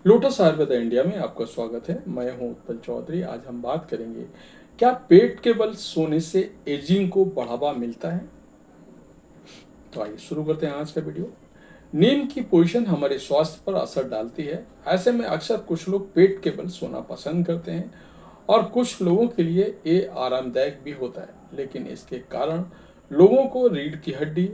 Lotus Ayurveda India में आपका स्वागत है। मैं हूं उत्पल चौधरी। आज हम बात करेंगे, क्या पेट के बल सोने से एजिंग को बढ़ावा मिलता है। तो आइए शुरू करते हैं आज का वीडियो। नींद की पोजीशन हमारे स्वास्थ्य पर असर डालती है। ऐसे में अक्सर कुछ लोग पेट के बल सोना पसंद करते हैं और कुछ लोगों के लिए ये आरामदायक भी होता है, लेकिन इसके कारण लोगों को रीढ़ की हड्डी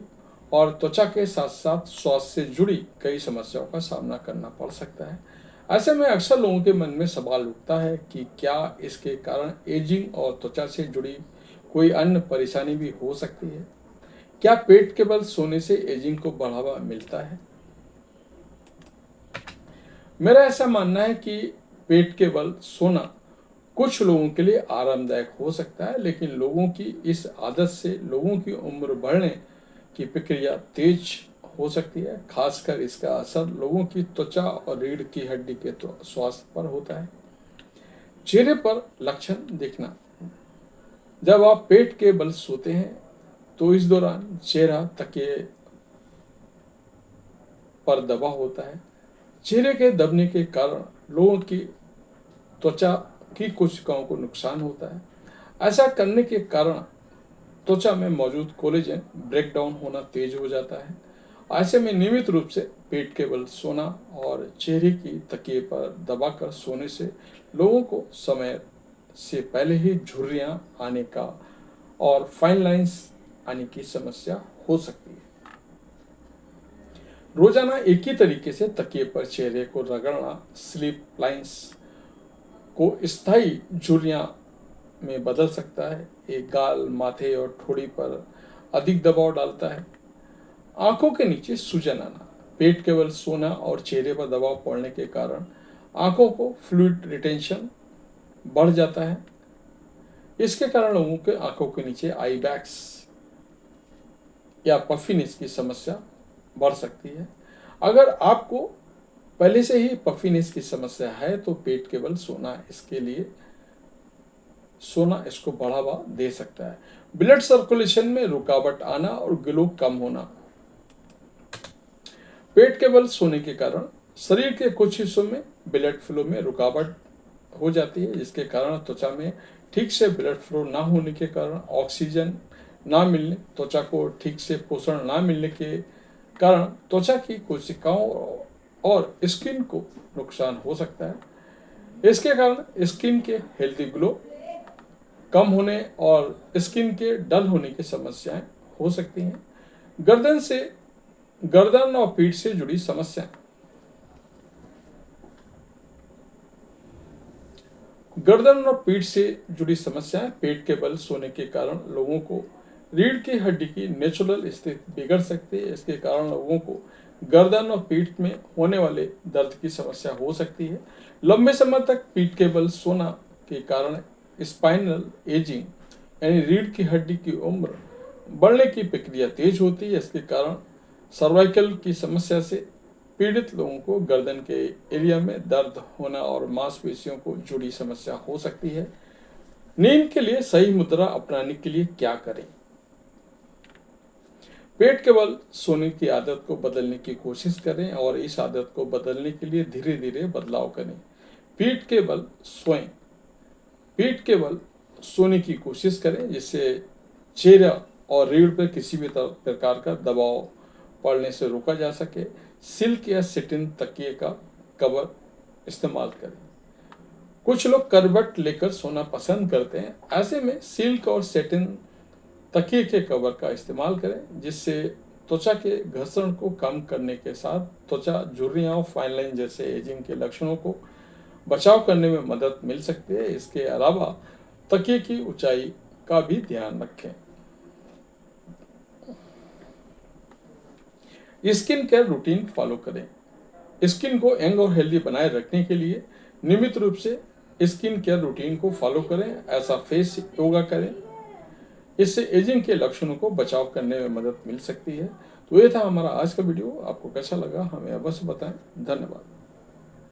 और त्वचा के साथ साथ स्वास्थ्य से जुड़ी कई समस्याओं का सामना करना पड़ सकता है। ऐसे में अक्सर लोगों के मन में सवाल उठता है कि क्या इसके कारण एजिंग और त्वचा से जुड़ी कोई अन्य परेशानी भी हो सकती है। क्या पेट के बल सोने से एजिंग को बढ़ावा मिलता है? मेरा ऐसा मानना है कि पेट के बल सोना कुछ लोगों के लिए आरामदायक हो सकता है, लेकिन लोगों की इस आदत से लोगों की उम्र बढ़ने की प्रक्रिया तेज हो सकती है। खासकर इसका असर लोगों की त्वचा और रीढ़ की हड्डी के स्वास्थ्य पर होता है। चेहरे पर लक्षण दिखना। जब आप पेट के बल सोते हैं तो इस दौरान चेहरा तकिए पर दबा होता है। चेहरे के दबने के कारण लोगों की त्वचा की कोशिकाओं को नुकसान होता है। ऐसा करने के कारण त्वचा में मौजूद कोलेजन ब्रेक डाउन होना तेज हो जाता है। ऐसे में नियमित रूप से पेट के बल सोना और चेहरे की तकिए पर दबाकर सोने से लोगों को समय से पहले ही झुर्रियां आने का और फाइन लाइंस आने की समस्या हो सकती है। रोजाना एक ही तरीके से तकिए पर चेहरे को रगड़ना स्लीप लाइंस को स्थायी झुर्रियां में बदल सकता है। एक गाल, माथे और ठोड़ी पर अधिक दबाव डालता है। आंखों के नीचे सूजन आना। पेट के बल सोना और चेहरे पर दबाव पड़ने के कारण आंखों को फ्लूइड रिटेंशन बढ़ जाता है। इसके कारण लोगों के आंखों के नीचे आई बैग्स या पफिनेस की समस्या बढ़ सकती है। अगर आपको पहले से ही पफिनेस की समस्या है तो पेट के बल सोना इसको बढ़ावा दे सकता है। ब्लड सर्कुलेशन में रुकावट आना और ग्लो कम होना। पेट के बल सोने के कारण शरीर के कुछ हिस्सों में ब्लड फ्लो में रुकावट हो जाती है, जिसके कारण त्वचा में ठीक से ब्लड फ्लो ना होने के कारण ऑक्सीजन ना मिलने, त्वचा को ठीक से पोषण ना मिलने के कारण त्वचा की कोशिकाओं और स्किन को नुकसान हो सकता है। इसके कारण स्किन के हेल्दी ग्लो कम होने और स्किन के डल होने की समस्याएं हो सकती हैं। गर्दन और पीठ से जुड़ी समस्याएं। गर्दन और पीठ से जुड़ी समस्याएं पेट के बल सोने के कारण लोगों को रीढ़ की हड्डी की नेचुरल स्थिति बिगड़ सकती है। इसके कारण लोगों को गर्दन और पीठ में होने वाले दर्द की समस्या हो सकती है। लंबे समय तक पीठ के बल सोना के कारण स्पाइनल एजिंग यानी रीढ़ की हड्डी की उम्र बढ़ने की प्रक्रिया तेज होती है। इसके कारण सर्वाइकल की समस्या से पीड़ित लोगों को गर्दन के एरिया में दर्द होना और मांसपेशियों को जुड़ी समस्या हो सकती है। नींद के लिए सही मुद्रा अपनाने के लिए क्या करें? पेट के बल सोने की आदत को बदलने की कोशिश करें और इस आदत को बदलने के लिए धीरे धीरे बदलाव करें। पीठ के बल सोएं। पीठ के बल सोने की कोशिश करें जिससे चेहरा और रीढ़ पर किसी भी प्रकार का दबाव पड़ने से रोका जा सके। सिल्क या सेटिन तकिए का कवर इस्तेमाल करें। कुछ लोग करवट लेकर सोना पसंद करते हैं। ऐसे में सिल्क और सेटिन तकिए के कवर का इस्तेमाल करें, जिससे त्वचा के घर्षण को कम करने के साथ त्वचा झुर्रियां और फाइन लाइन जैसे एजिंग के लक्षणों को बचाव करने में मदद मिल सकती है। इसके अलावा तकिए की ऊंचाई का भी ध्यान रखें। स्किन केयर रूटीन फॉलो करें। स्किन को यंग और हेल्दी बनाए रखने के लिए नियमित रूप से स्किन केयर रूटीन को फॉलो करें। ऐसा फेस योगा करें, इससे एजिंग के लक्षणों को बचाव करने में मदद मिल सकती है। तो ये था हमारा आज का वीडियो। आपको कैसा लगा हमें अवश्य बताएं। धन्यवाद।